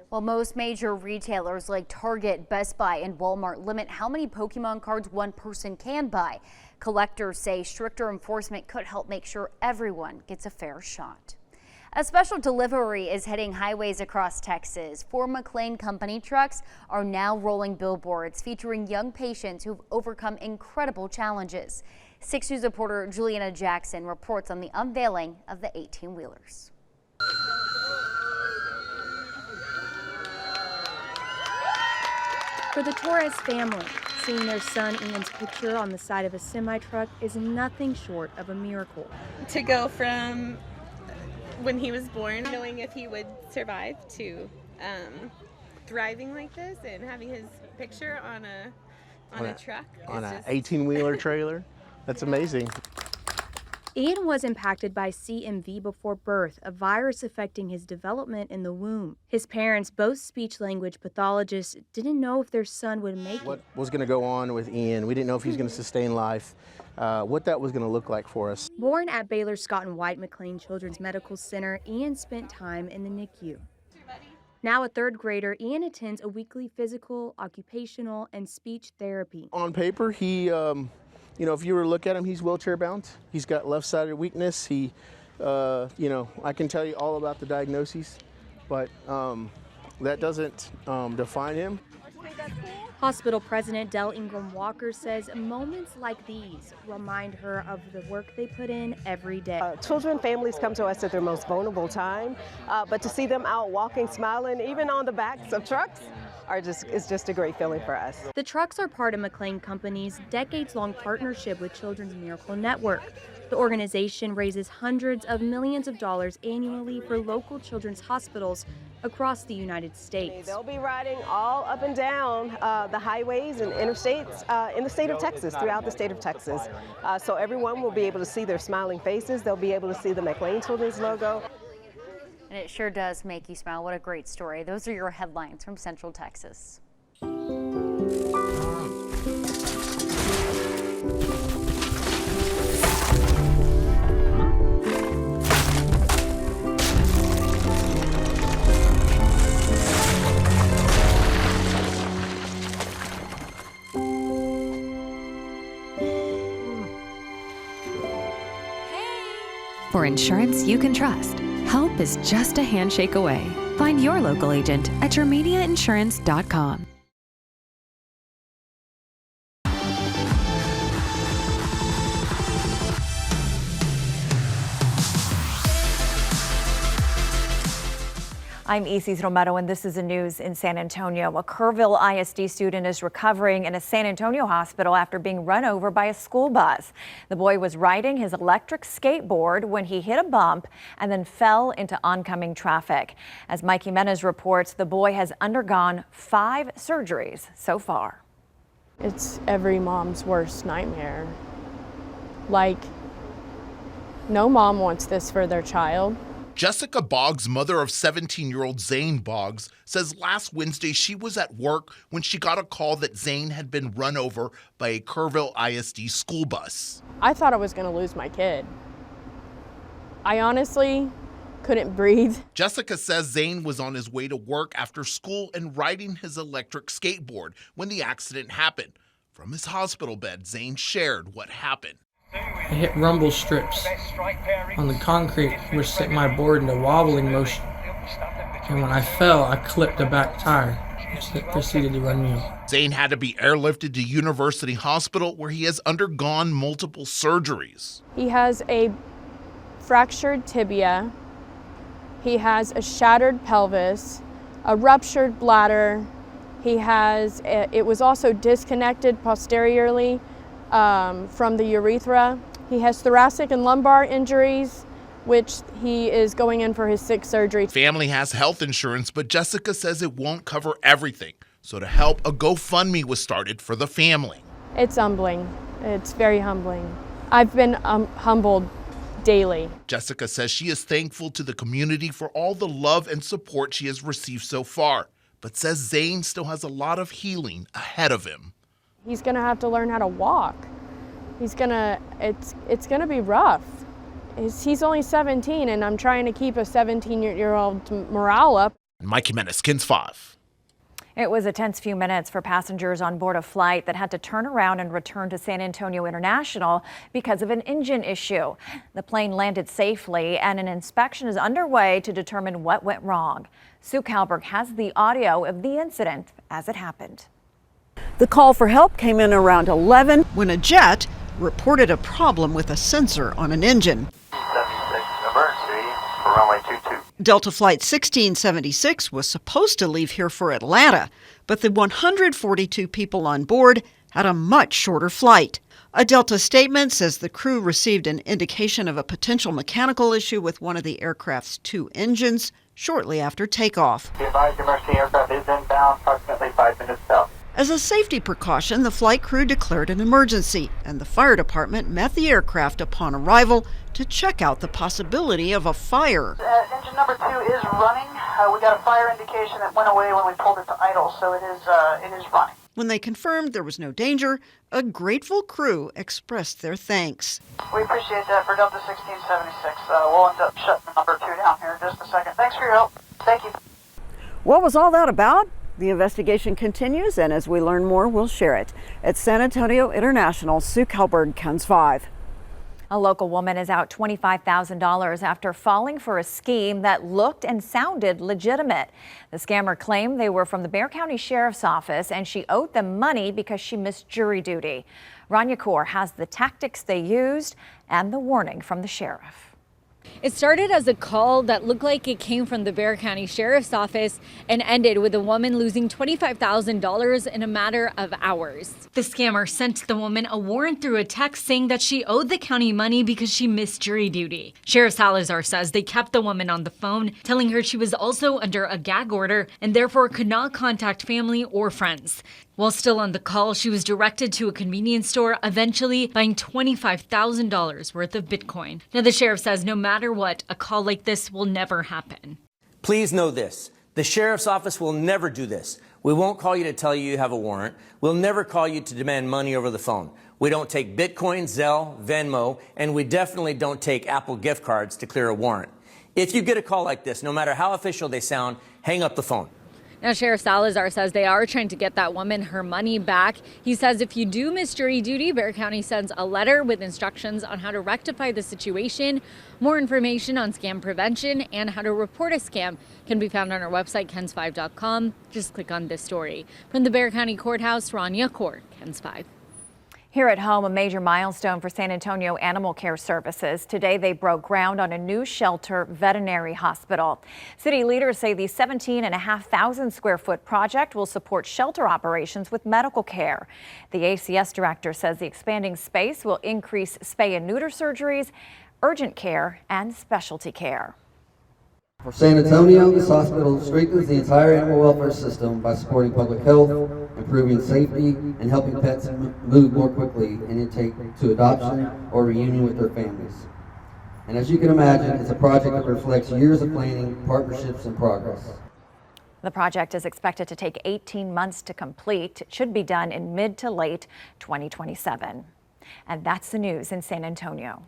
While most major retailers like Target, Best Buy, and Walmart limit how many Pokemon cards one person can buy, collectors say stricter enforcement could help make sure everyone gets a fair shot. A special delivery is hitting highways across Texas. 4 McLean Company trucks are now rolling billboards featuring young patients who've overcome incredible challenges. 6 News reporter Juliana Jackson reports on the unveiling of the 18-wheelers. For the Torres family, seeing their son Ian's picture on the side of a semi-truck is nothing short of a miracle. To go from when he was born, knowing if he would survive, to thriving like this and having his picture on a truck. On an 18-wheeler trailer. That's amazing. Ian was impacted by CMV before birth, a virus affecting his development in the womb. His parents, both speech-language pathologists, didn't know if their son would make it. What was going to go on with Ian? We didn't know if he was going to sustain life, what that was going to look like for us. Born at Baylor Scott and White McLean Children's Medical Center, Ian spent time in the NICU. Now a 3rd grader, Ian attends a weekly physical, occupational, and speech therapy. On paper, he if you were to look at him, he's wheelchair bound. He's got left-sided weakness. He, I can tell you all about the diagnoses, but that doesn't define him. Hospital President Dell Ingram Walker says moments like these remind her of the work they put in every day. Children, families come to us at their most vulnerable time, but to see them out walking, smiling, even on the backs of trucks, is just a great feeling for us. The trucks are part of McLean Company's decades-long partnership with Children's Miracle Network. The organization raises hundreds of millions of dollars annually for local children's hospitals across the United States. They'll be riding all up and down the highways and interstates in the state of Texas, throughout the state of Texas. So everyone will be able to see their smiling faces. They'll be able to see the McLean Children's logo. And it sure does make you smile. What a great story. Those are your headlines from Central Texas. For insurance you can trust, help is just a handshake away. Find your local agent at yourmediainsurance.com. I'm Isis Romero, and this is the news in San Antonio. A Kerrville ISD student is recovering in a San Antonio hospital after being run over by a school bus. The boy was riding his electric skateboard when he hit a bump and then fell into oncoming traffic. As Mike Jimenez reports, the boy has undergone 5 surgeries so far. It's every mom's worst nightmare. Like, no mom wants this for their child. Jessica Boggs, mother of 17-year-old Zane Boggs, says last Wednesday she was at work when she got a call that Zane had been run over by a Kerrville ISD school bus. I thought I was going to lose my kid. I honestly couldn't breathe. Jessica says Zane was on his way to work after school and riding his electric skateboard when the accident happened. From his hospital bed, Zane shared what happened. I hit rumble strips on the concrete, which set my board into wobbling motion. And when I fell, I clipped the back tire, which proceeded to run me over. Zane had to be airlifted to University Hospital, where he has undergone multiple surgeries. He has a fractured tibia. He has a shattered pelvis, a ruptured bladder. It was also disconnected posteriorly from the urethra. He has thoracic and lumbar injuries, which he is going in for his 6th surgery. Family has health insurance, but Jessica says it won't cover everything. So to help, a GoFundMe was started for the family. It's humbling. It's very humbling. I've been humbled daily. Jessica says she is thankful to the community for all the love and support she has received so far, but says Zane still has a lot of healing ahead of him. He's going to have to learn how to walk. it's gonna be rough. He's only 17, and I'm trying to keep a 17-year-old morale up. Mikey Menace, KENS 5. It was a tense few minutes for passengers on board a flight that had to turn around and return to San Antonio International because of an engine issue. The plane landed safely, and an inspection is underway to determine what went wrong. Sue Kalberg has the audio of the incident as it happened. The call for help came in around 11 when a jet reported a problem with a sensor on an engine. Emergency for runway 22. Delta Flight 1676 was supposed to leave here for Atlanta, but the 142 people on board had a much shorter flight. A Delta statement says the crew received an indication of a potential mechanical issue with one of the aircraft's 2 engines shortly after takeoff. The advised emergency aircraft is inbound, approximately 5 minutes south. As a safety precaution, the flight crew declared an emergency, and the fire department met the aircraft upon arrival to check out the possibility of a fire. Engine number 2 is running. We got a fire indication that went away when we pulled it to idle, so it is running. When they confirmed there was no danger, a grateful crew expressed their thanks. We appreciate that for Delta 1676. We'll end up shutting number 2 down here in just a second. Thanks for your help. Thank you. What was all that about? The investigation continues, and as we learn more, we'll share it. At San Antonio International, Sue Kalberg, KENS 5. A local woman is out $25,000 after falling for a scheme that looked and sounded legitimate. The scammer claimed they were from the Bexar County Sheriff's Office and she owed them money because she missed jury duty. Rania Kaur has the tactics they used and the warning from the sheriff. It started as a call that looked like it came from the Bexar County Sheriff's Office and ended with a woman losing $25,000 in a matter of hours. The scammer sent the woman a warrant through a text saying that she owed the county money because she missed jury duty. Sheriff Salazar says they kept the woman on the phone, telling her she was also under a gag order and therefore could not contact family or friends. While still on the call, she was directed to a convenience store, eventually buying $25,000 worth of Bitcoin. Now, the sheriff says no matter what, a call like this will never happen. Please know this. The sheriff's office will never do this. We won't call you to tell you you have a warrant. We'll never call you to demand money over the phone. We don't take Bitcoin, Zelle, Venmo, and we definitely don't take Apple gift cards to clear a warrant. If you get a call like this, no matter how official they sound, hang up the phone. Now, Sheriff Salazar says they are trying to get that woman her money back. He says if you do miss jury duty, Bexar County sends a letter with instructions on how to rectify the situation. More information on scam prevention and how to report a scam can be found on our website, KENS5.com. Just click on this story. From the Bexar County Courthouse, Rania Kaur, KENS 5. Here at home, a major milestone for San Antonio Animal Care Services. Today, they broke ground on a new shelter veterinary hospital. City leaders say the 17,500 square foot project will support shelter operations with medical care. The ACS director says the expanding space will increase spay and neuter surgeries, urgent care, and specialty care. For San Antonio, this hospital strengthens the entire animal welfare system by supporting public health, improving safety, and helping pets move more quickly in intake to adoption or reunion with their families. And as you can imagine, it's a project that reflects years of planning, partnerships, and progress. The project is expected to take 18 months to complete. It should be done in mid to late 2027. And that's the news in San Antonio.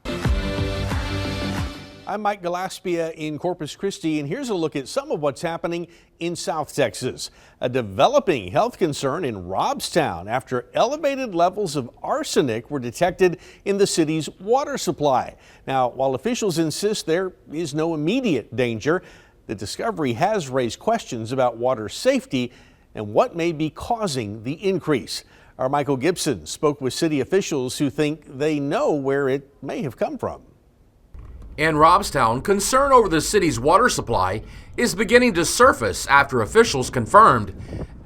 I'm Mike Gillespie in Corpus Christi, and here's a look at some of what's happening in South Texas. A developing health concern in Robstown after elevated levels of arsenic were detected in the city's water supply. Now, while officials insist there is no immediate danger, the discovery has raised questions about water safety and what may be causing the increase. Our Michael Gibson spoke with city officials who think they know where it may have come from. In Robstown, concern over the city's water supply is beginning to surface after officials confirmed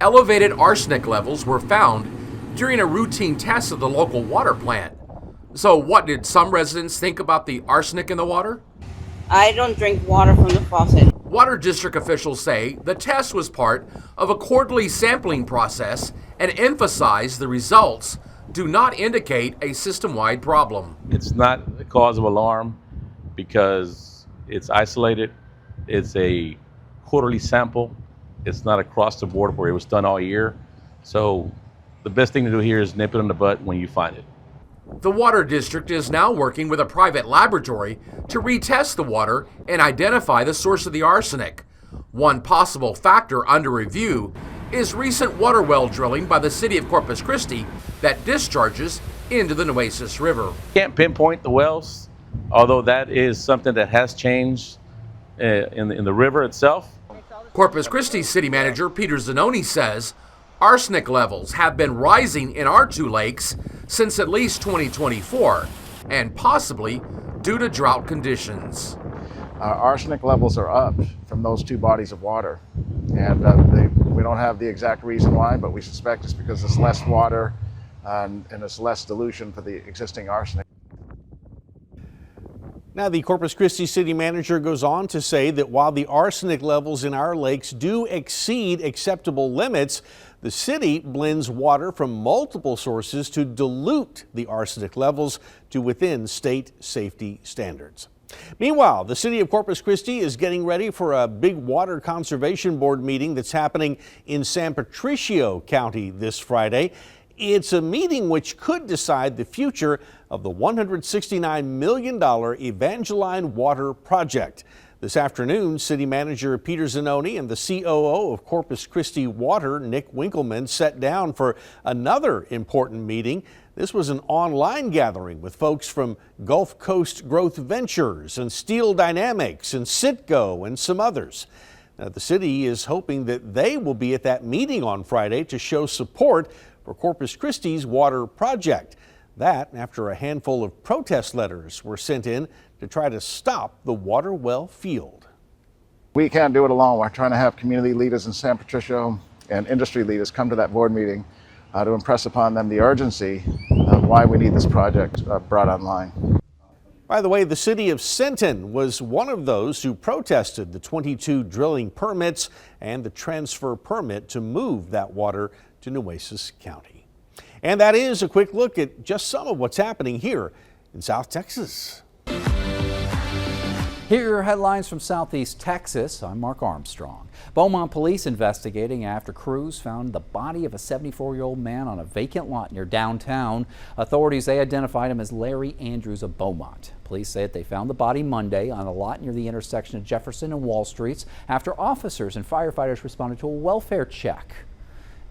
elevated arsenic levels were found during a routine test of the local water plant. So what did some residents think about the arsenic in the water? I don't drink water from the faucet. Water district officials say the test was part of a quarterly sampling process and emphasize the results do not indicate a system-wide problem. It's not a cause of alarm, because it's isolated. It's a quarterly sample. It's not across the board where it was done all year. So the best thing to do here is nip it in the bud when you find it. The Water District is now working with a private laboratory to retest the water and identify the source of the arsenic. One possible factor under review is recent water well drilling by the city of Corpus Christi that discharges into the Nueces River. Can't pinpoint the wells, although that is something that has changed in the river itself. Corpus Christi City Manager Peter Zanoni says arsenic levels have been rising in our two lakes since at least 2024, and possibly due to drought conditions. Arsenic levels are up from those two bodies of water, and we don't have the exact reason why, but we suspect it's because there's less water and it's less dilution for the existing arsenic. Now, the Corpus Christi city manager goes on to say that while the arsenic levels in our lakes do exceed acceptable limits, the city blends water from multiple sources to dilute the arsenic levels to within state safety standards. Meanwhile, the city of Corpus Christi is getting ready for a big water conservation board meeting that's happening in San Patricio County this Friday. It's a meeting which could decide the future of the $169 million Evangeline Water Project. This afternoon, City Manager Peter Zanoni and the COO of Corpus Christi Water, Nick Winkleman, sat down for another important meeting. This was an online gathering with folks from Gulf Coast Growth Ventures and Steel Dynamics and Citgo and some others. Now, the city is hoping that they will be at that meeting on Friday to show support for Corpus Christi's water project. That after a handful of protest letters were sent in to try to stop the water well field. We can't do it alone. We're trying to have community leaders in San Patricio and industry leaders come to that board meeting to impress upon them the urgency of why we need this project brought online. By the way, the city of Sinton was one of those who protested the 22 drilling permits and the transfer permit to move that water to Nueces County. And that is a quick look at just some of what's happening here in South Texas. Here are your headlines from Southeast Texas. I'm Mark Armstrong. Beaumont police investigating after crews found the body of a 74-year-old man on a vacant lot near downtown. Authorities, they identified him as Larry Andrews of Beaumont. Police say that they found the body Monday on a lot near the intersection of Jefferson and Wall Streets after officers and firefighters responded to a welfare check.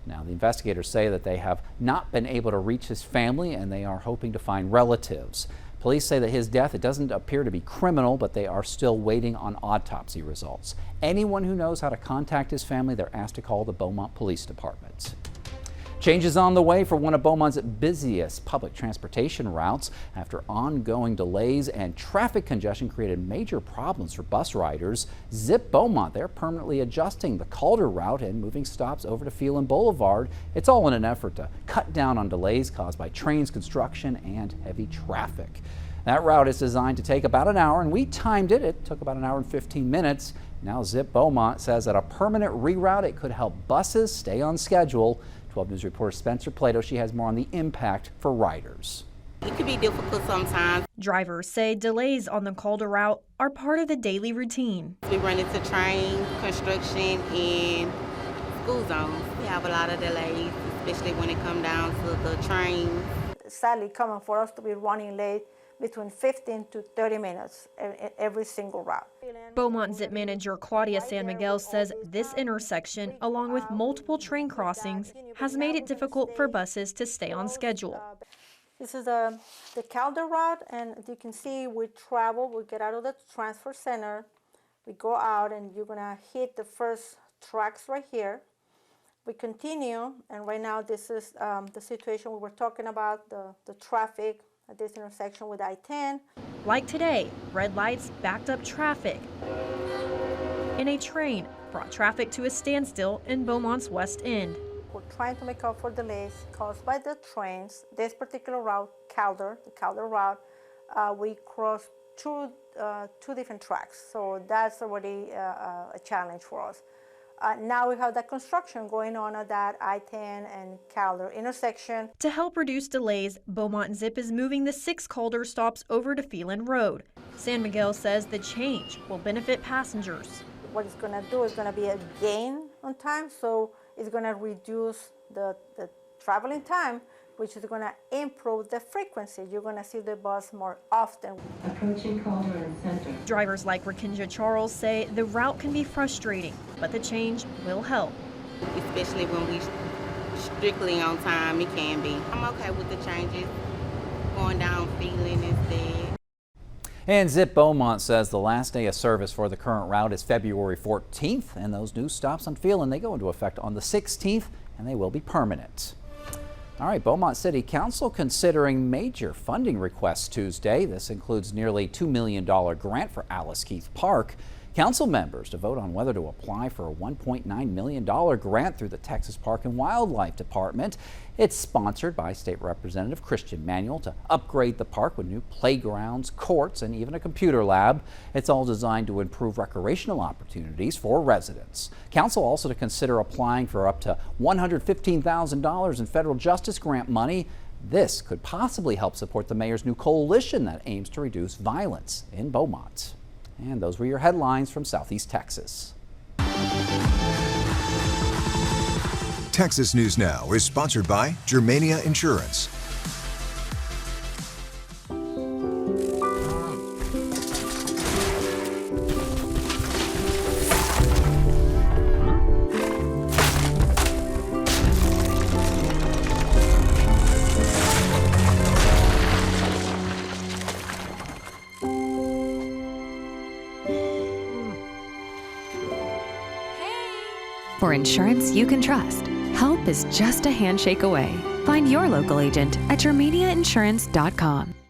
Now, the investigators say that they have not been able to reach his family and they are hoping to find relatives. Police say that his death, it doesn't appear to be criminal, but they are still waiting on autopsy results. Anyone who knows how to contact his family, they're asked to call the Beaumont Police Department. Changes on the way for one of Beaumont's busiest public transportation routes after ongoing delays and traffic congestion created major problems for bus riders. Zip Beaumont, they're permanently adjusting the Calder route and moving stops over to Phelan Boulevard. It's all in an effort to cut down on delays caused by trains, construction, and heavy traffic. That route is designed to take about an hour, and we timed it. It took about an hour and 15 minutes. Now Zip Beaumont says that a permanent reroute, it could help buses stay on schedule. 12 News reporter Spencer Plato, she has more on the impact for riders. It can be difficult sometimes. Drivers say delays on the Calder route are part of the daily routine. We run into train, construction, and school zones. We have a lot of delays, especially when it comes down to the trains. Sadly common for us to be running late between 15 to 30 minutes every single route. Beaumont Zip Manager Claudia San Miguel says this intersection, along with multiple train crossings, has made it difficult for buses to stay on schedule. This is the Calder route, and as you can see, we get out of the transfer center, we go out, and you're gonna hit the first tracks right here. We continue, and right now this is the situation we were talking about, the traffic at this intersection with I-10. Like today, red lights backed up traffic, and a train brought traffic to a standstill in Beaumont's West End. We're trying to make up for delays caused by the trains. This particular route, the Calder route, we crossed two different tracks, so that's already a challenge for us. Now we have that construction going on at that I-10 and Calder intersection. To help reduce delays, Beaumont Zip is moving the 6 Calder stops over to Phelan Road. San Miguel says the change will benefit passengers. What it's going to do is going to be a gain on time, so it's going to reduce the traveling time, which is going to improve the frequency. You're going to see the bus more often. Approaching Calderon Center. Drivers like Rakinja Charles say the route can be frustrating, but the change will help. Especially when we strictly on time, it can be. I'm okay with the changes, going down Feeling instead. And Zip Beaumont says the last day of service for the current route is February 14th, and those new stops on Phelan, they go into effect on the 16th, and they will be permanent. All right, Beaumont City Council considering major funding requests Tuesday. This includes nearly $2 million grant for Alice Keith Park. Council members to vote on whether to apply for a $1.9 million grant through the Texas Park and Wildlife Department. It's sponsored by State Representative Christian Manuel to upgrade the park with new playgrounds, courts, and even a computer lab. It's all designed to improve recreational opportunities for residents. Council also to consider applying for up to $115,000 in federal justice grant money. This could possibly help support the mayor's new coalition that aims to reduce violence in Beaumont. And those were your headlines from Southeast Texas. Texas News Now is sponsored by Germania Insurance. For insurance you can trust, help is just a handshake away. Find your local agent at germaniainsurance.com.